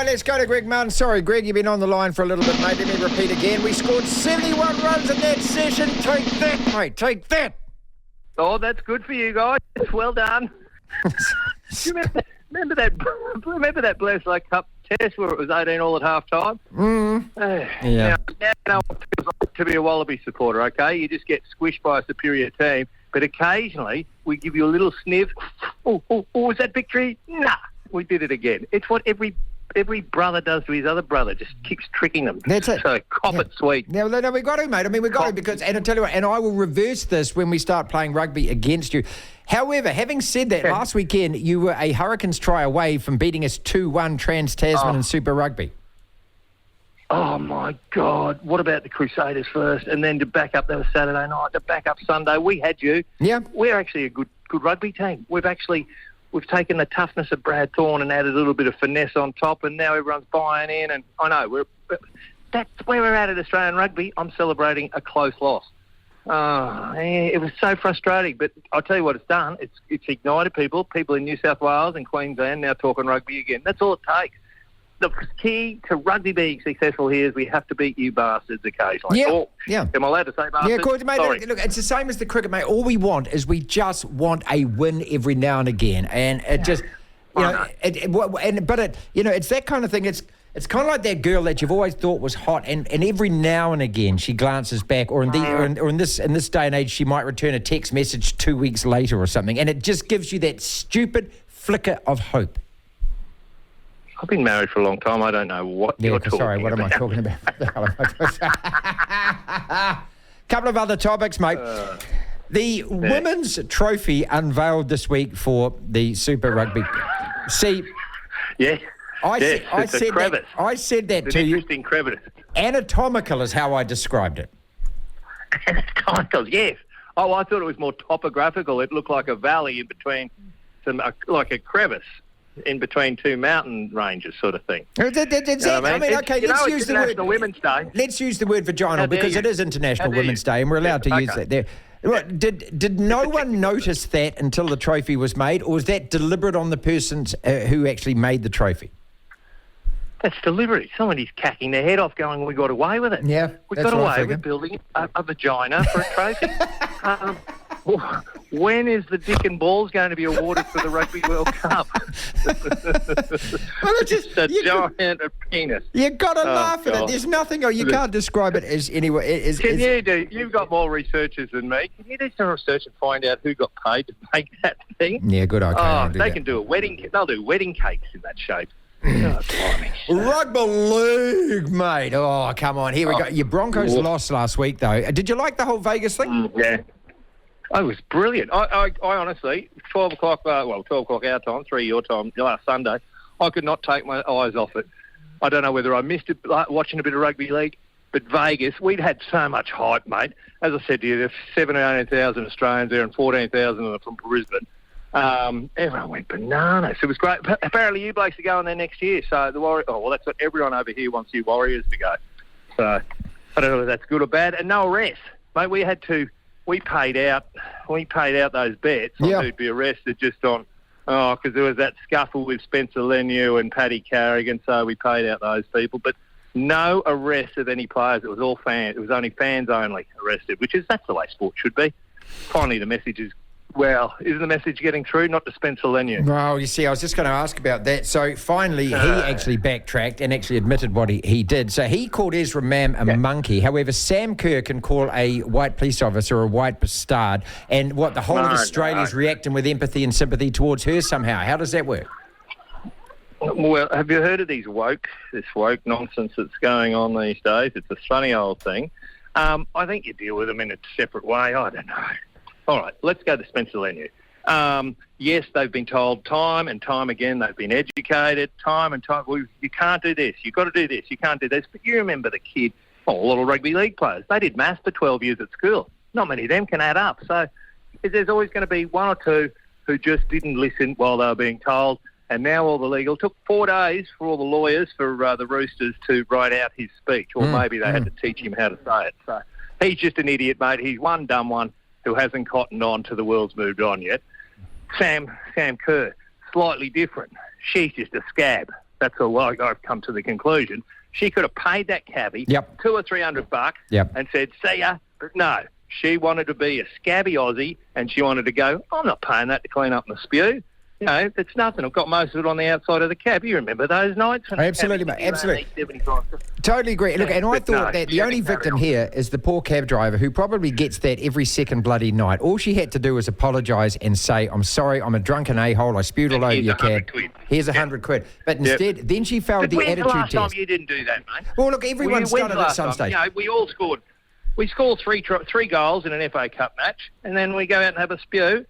let's go to Greg Martin. Sorry, Greg, you've been on the line for a little bit, mate. Let me repeat again. We scored 71 runs in that session. Take that, mate. Take that. Oh, that's good for you guys. Well done. Do you remember that Bledisloe Cup test where it was 18 all at half time? Yeah. Now it feels like to be a Wallaby supporter, okay? You just get squished by a superior team, but occasionally we give you a little sniff. Oh, was that victory? Nah, we did it again. It's what every brother does to his other brother, just keeps tricking them. That's it. So cop it sweet. No, we got to, mate. I mean, we got to because, and I tell you what, and I will reverse this when we start playing rugby against you. However, having said that, last weekend you were a Hurricanes try away from beating us 2-1 Trans-Tasman in Super Rugby. Oh, my God. What about the Crusaders first? And then to back up, that was Saturday night, to back up Sunday, we had you. Yeah. We're actually a good rugby team. We've taken the toughness of Brad Thorne and added a little bit of finesse on top, and now everyone's buying in. And I know, that's where we're at Australian rugby. I'm celebrating a close loss. It was so frustrating, but I'll tell you what it's done. It's ignited people in New South Wales and Queensland now talking rugby again. That's all it takes. The key to rugby being successful here is we have to beat you bastards occasionally. Yeah. Am I allowed to say bastards? Yeah, of course, mate. Sorry. Look, it's the same as the cricket, mate. All we want is we just want a win every now and again, and it just, it's that kind of thing. It's kind of like that girl that you've always thought was hot, and every now and again she glances back, or in this day and age she might return a text message 2 weeks later or something, and it just gives you that stupid flicker of hope. I've been married for a long time. I don't know what you're talking about. What am I talking about? Couple of other topics, mate. The women's trophy unveiled this week for the Super Rugby. See, I said that to you. Interesting crevice. Anatomical is how I described it. Anatomical, yes. Oh, I thought it was more topographical. It looked like a valley in between like a crevice in between two mountain ranges, sort of thing. Let's use the word Women's Day. Let's use the word vaginal because it is International Women's Day, and we're allowed to use that there. Did no one notice that until the trophy was made, or was that deliberate on the persons who actually made the trophy? That's deliberate. Somebody's cacking their head off going, we got away with it. Yeah, we got away with building a vagina for a trophy. When is the dick and balls going to be awarded for the Rugby World Cup? It's a giant penis. You've got to laugh at it. There's nothing, you can't describe it as anyway. You've got more researchers than me. Can you do some research and find out who got paid to make that thing? Yeah, good. Okay. They can do a wedding. They'll do wedding cakes in that shape. Rugby league, mate. Oh, come on. Here we go. Your Broncos lost last week, though. Did you like the whole Vegas thing? Yeah. It was brilliant. I honestly, 12 o'clock our time, 3 your time, last Sunday, I could not take my eyes off it. I don't know whether I missed it watching a bit of rugby league, but Vegas, we'd had so much hype, mate. As I said to you, there's 17,000 or 18,000 Australians there and 14,000 of them from Brisbane. Everyone went bananas. It was great. Apparently you blokes are going there next year, so the Warriors, that's what everyone over here wants you Warriors to go. So I don't know whether that's good or bad. And no arrests. Mate, we paid out those bets on who'd be arrested just on, because there was that scuffle with Spencer Leniu and Paddy Carrigan, so we paid out those people. But no arrest of any players. It was all fans. It was only fans only arrested, that's the way sport should be. Finally, the message is, isn't the message getting through? Not to Spencer Leniu. Well, you see, I was just going to ask about that. So finally, he actually backtracked and actually admitted what he did. So he called Ezra Mam a monkey. However, Sam Kerr can call a white police officer a white bastard. And the whole of Australia is reacting with empathy and sympathy towards her somehow. How does that work? Well, have you heard of this woke nonsense that's going on these days? It's a funny old thing. I think you deal with them in a separate way. I don't know. All right, let's go to Spencer Leniu. Yes, they've been told time and time again, they've been educated time and time. Well, you can't do this, you've got to do this, you can't do this. But you remember the kid, a lot of rugby league players, they did maths for 12 years at school. Not many of them can add up. So there's always going to be one or two who just didn't listen while they were being told. And now all the legal. It took 4 days for all the lawyers for the Roosters to write out his speech, or maybe they had to teach him how to say it. So he's just an idiot, mate. He's one dumb one who hasn't cottoned on to the world's moved on yet. Sam Kerr, slightly different. She's just a scab. That's all I've come to the conclusion. She could have paid that cabbie $200 or $300 and said, see ya. But no, she wanted to be a scabby Aussie and she wanted to go, I'm not paying that to clean up my spew. You know, it's nothing. I've got most of it on the outside of the cab. You remember those nights? Absolutely, mate. Absolutely. Totally agree. Look, and I thought that the only victim here is the poor cab driver who probably gets that every second bloody night. All she had to do was apologise and say, I'm sorry, I'm a drunken a-hole. I spewed all over your cab. Here's $100. But instead, then she failed the attitude test. When's the last time you didn't do that, mate? Well, look, everyone's done it at some stage. You know, we all scored. We scored three goals in an FA Cup match, and then we go out and have a spew.